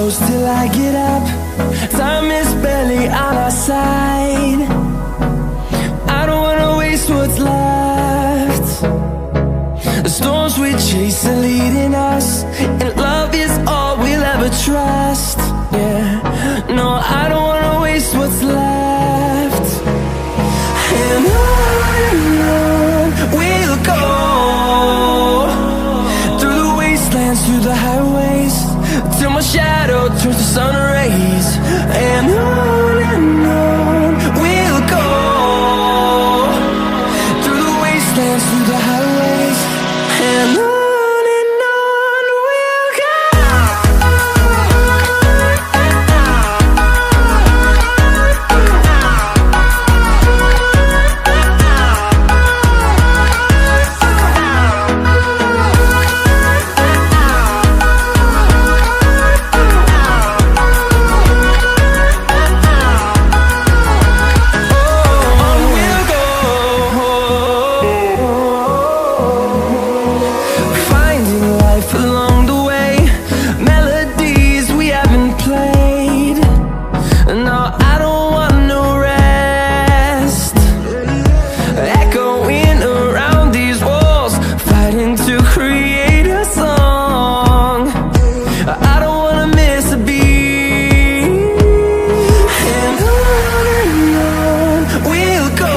close till I get up. Time is barely on our side. I don't wanna waste what's left. The storms we chase are leading us, and love is all we'll ever trust. Yeah, no, I don't wanna waste what's left. And on we'll go, through the wastelands, through the highways, till my shadow turns to sun rays. And on we'll go, through the wastelands, through the highways, and on we'll go.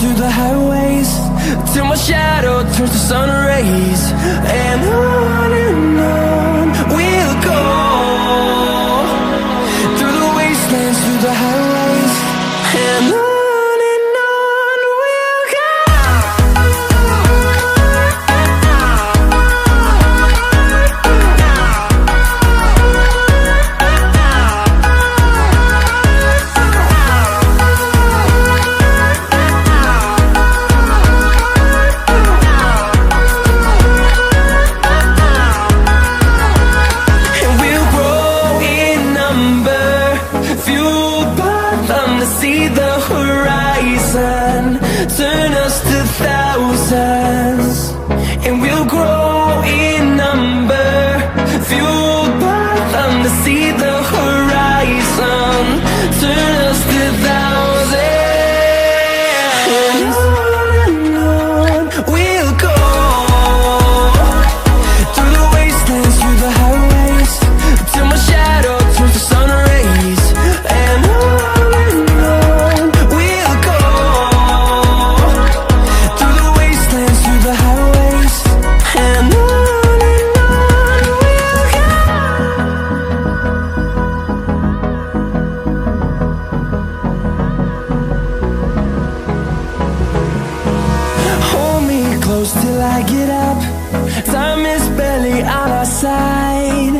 Through the highways, till my shadow turns to sun rays. And on we'll go, through the wastelands, through the highways, and on we'll go. See the horizon, turn us to thousands, and we'll grow in number, fueled by them to see the horizon, turn us to thousands. And on we'll go, through the wastelands, through the highways, till my shadow turns to sun rays. And till I get up, time is barely on our side.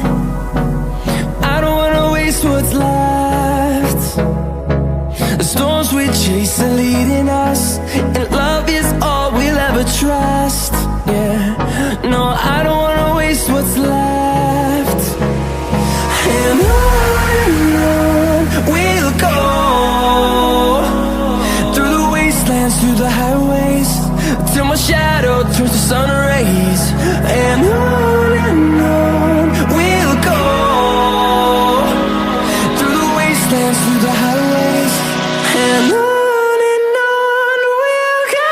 I don't wanna waste what's left. The storms we chase are leading us, and love is all we'll ever trust. Yeah, no, I don't wanna waste what's left. And on we'll go, through the wastelands, through the highways, till my shadow turns to sun rays. And on we'll go, through the wastelands, through the highways, and on we'll go.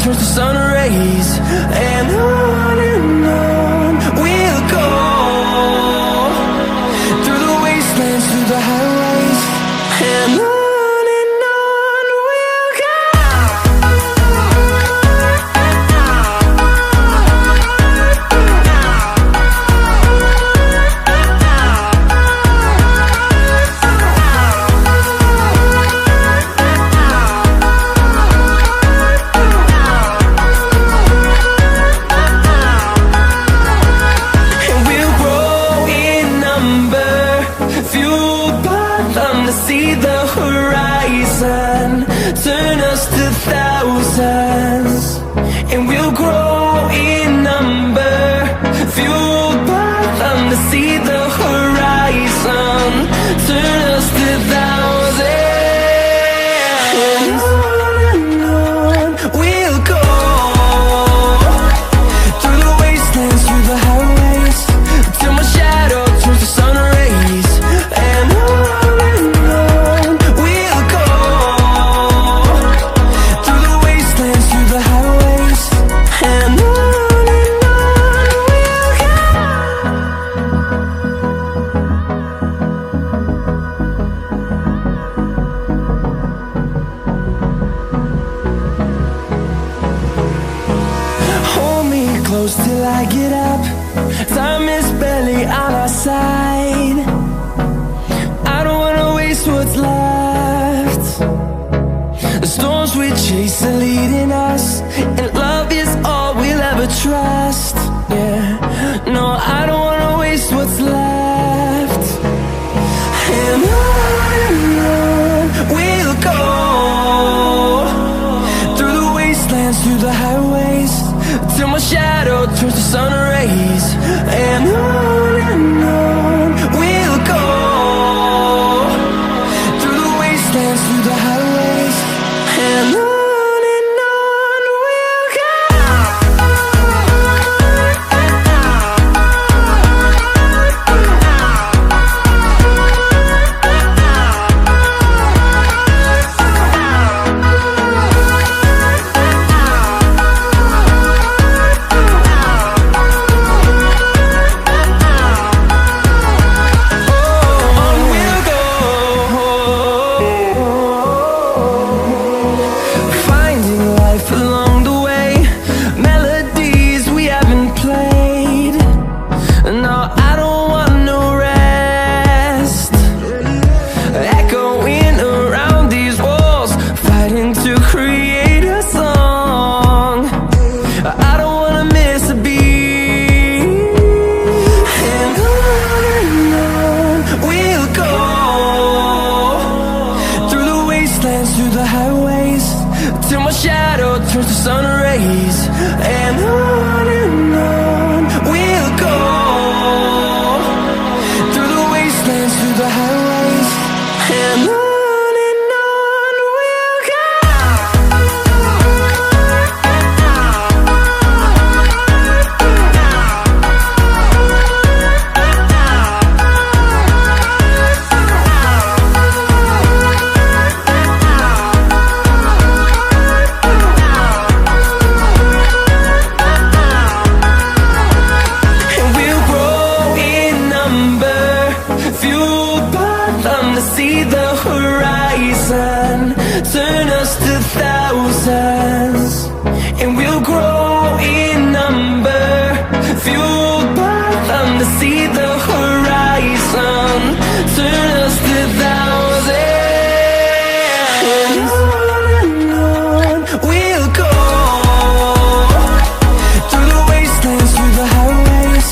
turns to sun rays, and on we'll go, them to see the horizon. Turn us to thousands, and we'll grow in number. Fueled by them to see the horizon. Turn us to thousands. And on we'll go, through the wastelands, through the highways, till my shadow turns to sun rays. And on we'll go, through the wastelands, through the highways. And on we'll go. Hold me close till I get up. Time is barely on our side. I don't wanna waste what's left. The storms we chase are leading us, and love is all we'll ever trust. Yeah, no, I don't wanna waste what's left. And on we'll go, through the wastelands, through the highways, till my shadow turns to sun rays. And on we'll go, through the wastelands, through the highways. And on we'll go. Finding life along the way, melodies we haven't played. No, I don't want no rest. Echoing around these walls, fighting to create a song. I don't wanna miss a beat. And on we'll go, through the wastelands, through the highways, till my shadow turns to sun rays. And on we'll go, through the wastelands, through the highways. And on we'll go. And we'll grow in number, fueled by them to see the horizon. Turn us to thousands, and we'll grow in number, fueled by them to see the horizon. Turn us to thousands. And on we'll go, through the wastelands, through the highways,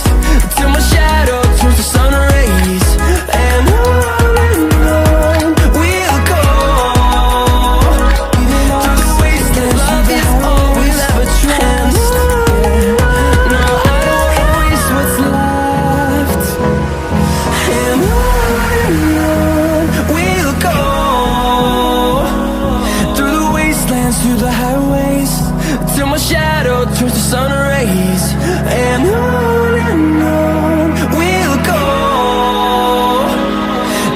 till my shadow turns to sun rays. And on we'll go, through the wastelands, through the highways. Love is all we'll ever trust. No, I don't wanna waste what's left. And on we'll go, through the wastelands, through the highways, till my shadow turns to sun rays. And on we'll go,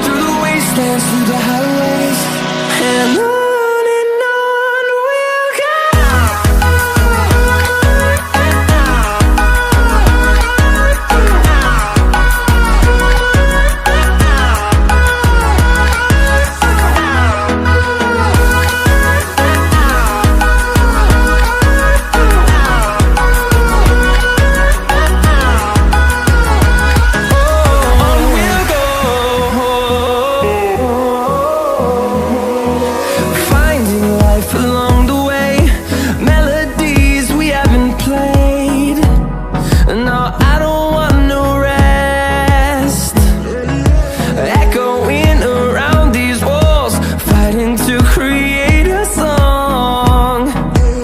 through the wastelands, through the highways.